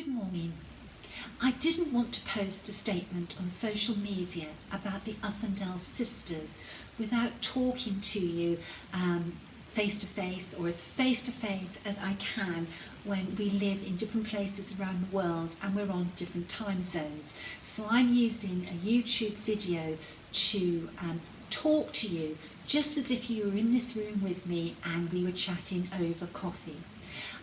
morning. I didn't want to post a statement on social media about the Uffindell sisters without talking to you face-to-face, or as face-to-face as I can, when we live in different places around the world and we're on different time zones. So I'm using a YouTube video to talk to you just as if you were in this room with me and we were chatting over coffee.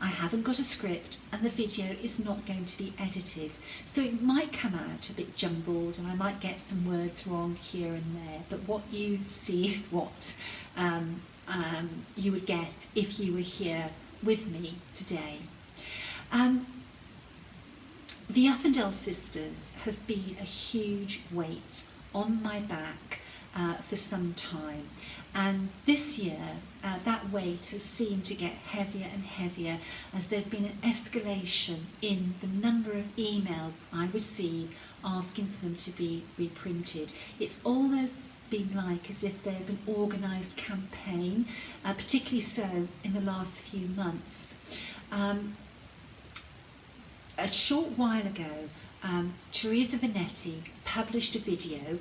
I haven't got a script and the video is not going to be edited, so it might come out a bit jumbled and I might get some words wrong here and there, but what you see is what you would get if you were here with me today. The Uffindell sisters have been a huge weight on my back for some time, and this year that weight has seemed to get heavier and heavier as there's been an escalation in the number of emails I receive asking for them to be reprinted. It's almost been like as if there's an organised campaign, particularly so in the last few months. A short while ago, Teresa Vanetti published a video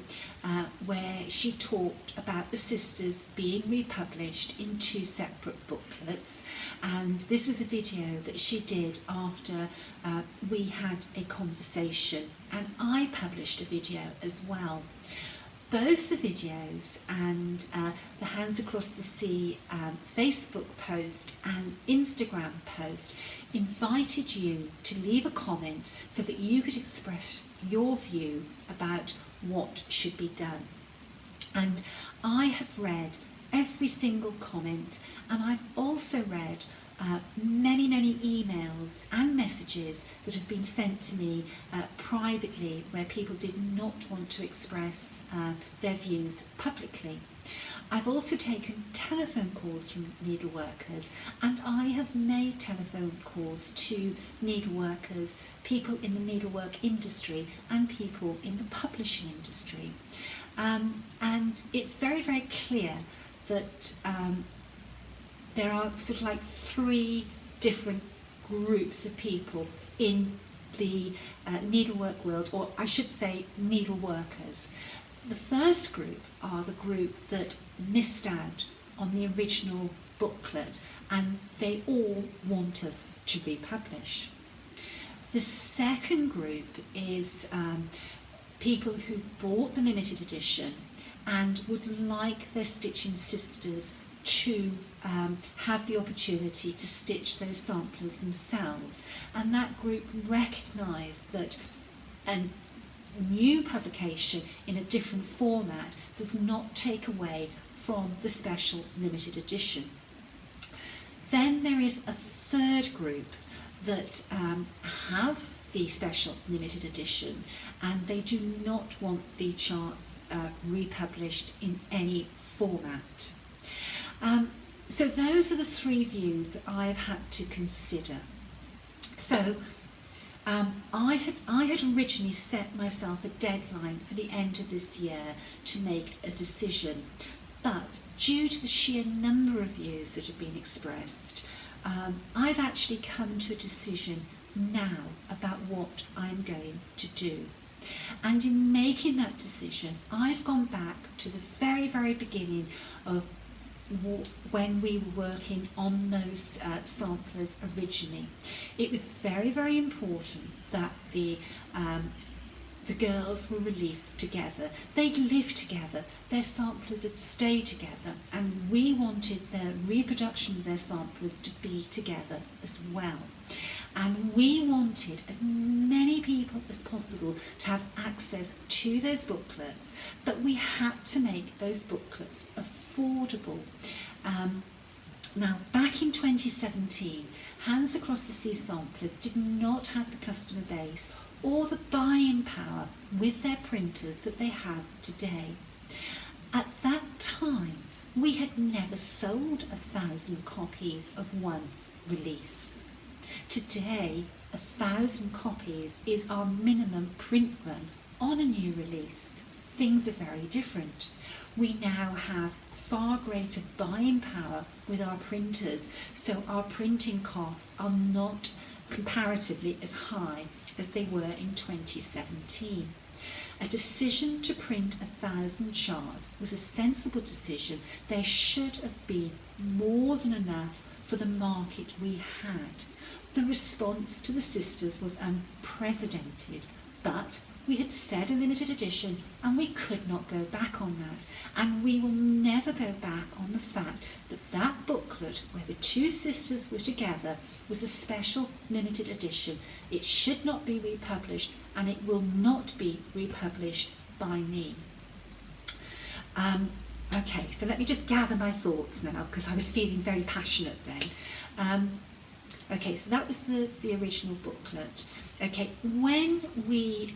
where she talked about the sisters being republished in 2 separate booklets, and this was a video that she did after we had a conversation, and I published a video as well. Both the videos and the Hands Across the Sea Facebook post and Instagram post invited you to leave a comment so that you could express your view about what should be done. And I have read every single comment, and I've also read many emails and messages that have been sent to me privately where people did not want to express their views publicly. I've also taken telephone calls from needleworkers, and I have made telephone calls to needleworkers, people in the needlework industry and people in the publishing industry. And it's very, very clear that there are sort of like 3 different groups of people in the needlework world, or I should say needleworkers. The first group are the group that missed out on the original booklet, and they all want us to republish. The second group is people who bought the limited edition and would like their stitching sisters to have the opportunity to stitch those samplers themselves, and that group recognised that a new publication in a different format does not take away from the special limited edition. Then there is a third group that have the special limited edition and they do not want the charts republished in any format. So those are the 3 views that I have had to consider. So I had originally set myself a deadline for the end of this year to make a decision, but due to the sheer number of views that have been expressed, I've actually come to a decision now about what I'm going to do. And in making that decision, I've gone back to the very, very beginning of when we were working on those samplers originally. It was very, very important that the girls were released together. They'd live together, their samplers would stay together, and we wanted the reproduction of their samplers to be together as well. And we wanted as many people as possible to have access to those booklets, but we had to make those booklets affordable. Now, back in 2017, Hands Across the Sea samplers did not have the customer base or the buying power with their printers that they have today. At that time, we had never sold 1,000 copies of one release. Today, 1,000 copies is our minimum print run on a new release. Things are very different. We now have far greater buying power with our printers, so our printing costs are not comparatively as high as they were in 2017. A decision to print 1,000 charts was a sensible decision. There should have been more than enough for the market we had. The response to the sisters was unprecedented, but we had said a limited edition and we could not go back on that, and we will never go back on the fact that that booklet where the two sisters were together was a special limited edition. It should not be republished, and it will not be republished by me. Okay, so let me just gather my thoughts now, because I was feeling very passionate then. Okay, so that was the original booklet. Okay, when we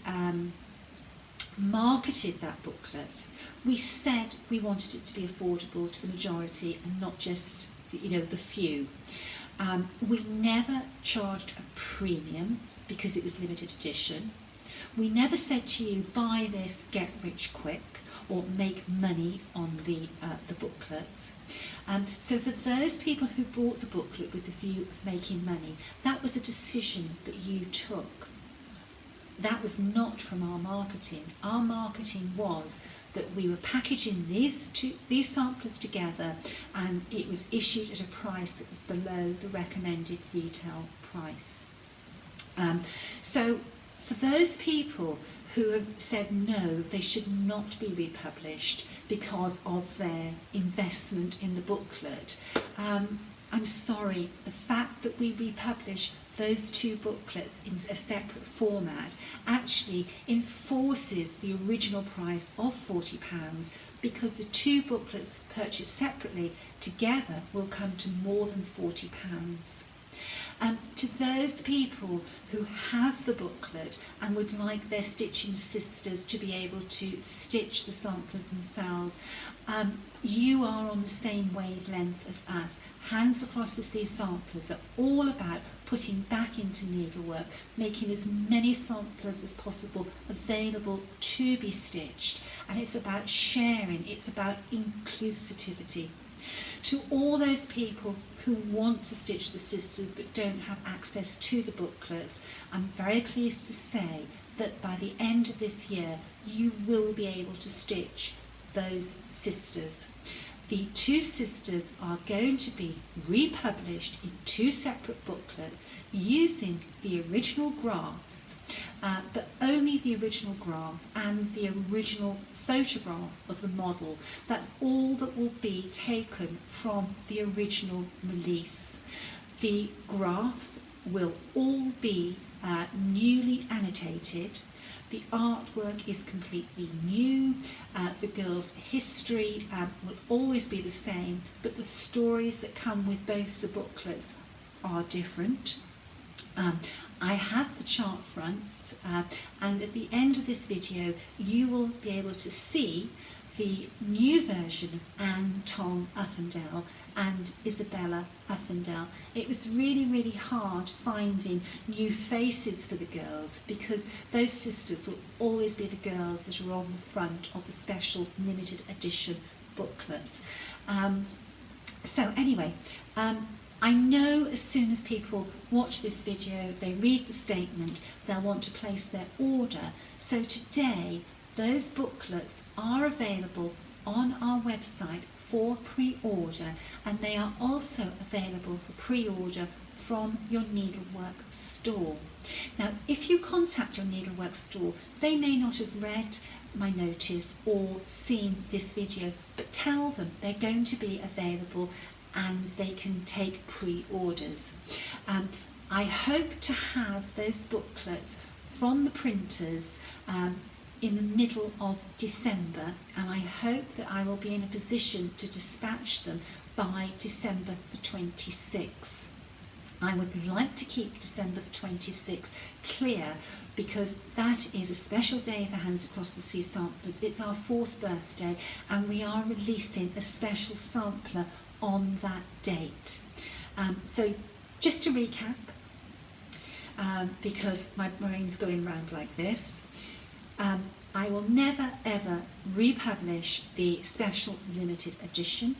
marketed that booklet, we said we wanted it to be affordable to the majority and not just the few. We never charged a premium because it was limited edition. We never said to you, buy this, get rich quick, or make money on the booklets. So for those people who bought the booklet with the view of making money, that was a decision that you took. That was not from our marketing. Our marketing was that we were packaging these samplers together, and it was issued at a price that was below the recommended retail price. So for those people who have said no, they should not be republished because of their investment in the booklet, I'm sorry, the fact that we republish those two booklets in a separate format actually enforces the original price of £40, because the two booklets purchased separately together will come to more than £40. To those people who have the booklet and would like their stitching sisters to be able to stitch the samplers themselves, you are on the same wavelength as us. Hands Across the Sea samplers are all about putting back into needlework, making as many samplers as possible available to be stitched, and it's about sharing, it's about inclusivity. To all those people who want to stitch the sisters but don't have access to the booklets, I'm very pleased to say that by the end of this year you will be able to stitch those sisters. The two sisters are going to be republished in two separate booklets using the original graphs, but only the original graph and the original photograph of the model. That's all that will be taken from the original release. The graphs will all be newly annotated. The artwork is completely new. The girls' history will always be the same, but the stories that come with both the booklets are different. I have the chart fronts, and at the end of this video you will be able to see the new version of Anne Tong Uffindell and Isabella Uffindell. It was really hard finding new faces for the girls, because those sisters will always be the girls that are on the front of the special limited edition booklets. So anyway, I know as soon as people watch this video, they read the statement, they'll want to place their order. So today, those booklets are available on our website for pre-order, and they are also available for pre-order from your needlework store. Now, if you contact your needlework store, they may not have read my notice or seen this video, but tell them they're going to be available and they can take pre-orders. I hope to have those booklets from the printers in the middle of December, and I hope that I will be in a position to dispatch them by December the 26th. I would like to keep December the 26th clear, because that is a special day for Hands Across the Sea samplers. It's our 4th birthday, and we are releasing a special sampler on that date. So just to recap, because my brain's going round like this, I will never ever republish the special limited edition.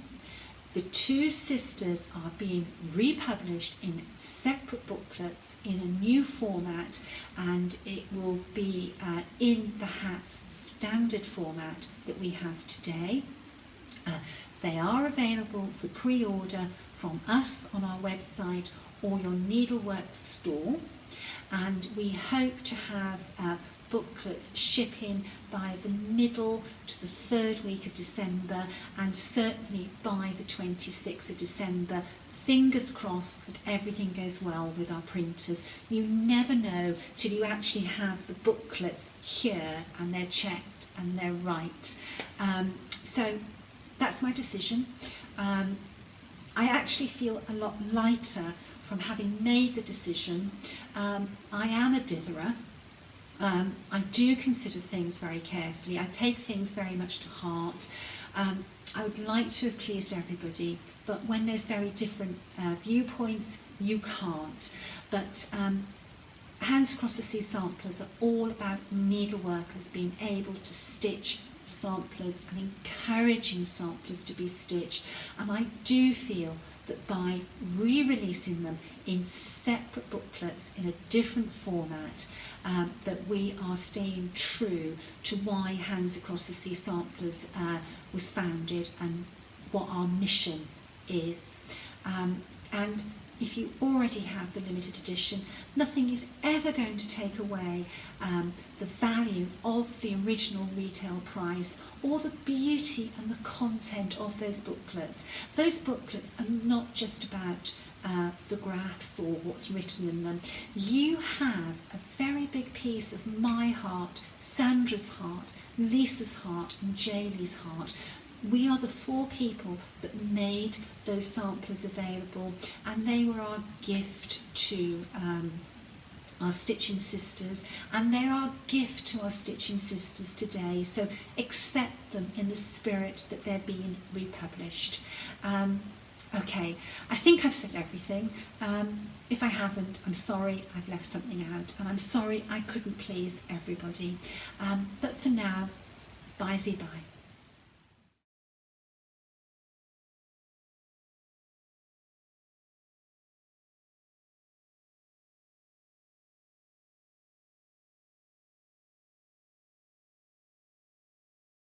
The two sisters are being republished in separate booklets in a new format, and it will be in the Hats standard format that we have today. They are available for pre-order from us on our website or your Needleworks store, and we hope to have booklets shipping by the middle to the third week of December, and certainly by the 26th of December. Fingers crossed that everything goes well with our printers. You never know till you actually have the booklets here and they're checked and they're right. So that's my decision. I actually feel a lot lighter from having made the decision. I am a ditherer. I do consider things very carefully. I take things very much to heart. I would like to have pleased everybody, but when there's very different viewpoints, you can't. But Hands Across the Sea samplers are all about needleworkers being able to stitch samplers and encouraging samplers to be stitched. And I do feel that by re-releasing them in separate booklets in a different format, that we are staying true to why Hands Across the Sea Samplers was founded and what our mission is. And if you already have the limited edition, nothing is ever going to take away the value of the original retail price or the beauty and the content of those booklets. Those booklets are not just about the graphs or what's written in them. You have a very big piece of my heart, Sandra's heart, Lisa's heart and Jaylee's heart. We are the 4 people that made those samplers available, and they were our gift to our stitching sisters, and they're our gift to our stitching sisters today. So accept them in the spirit that they're being republished. Okay, I think I've said everything. If I haven't, I'm sorry I've left something out, and I'm sorry I couldn't please everybody. But for now, bye-zy-bye.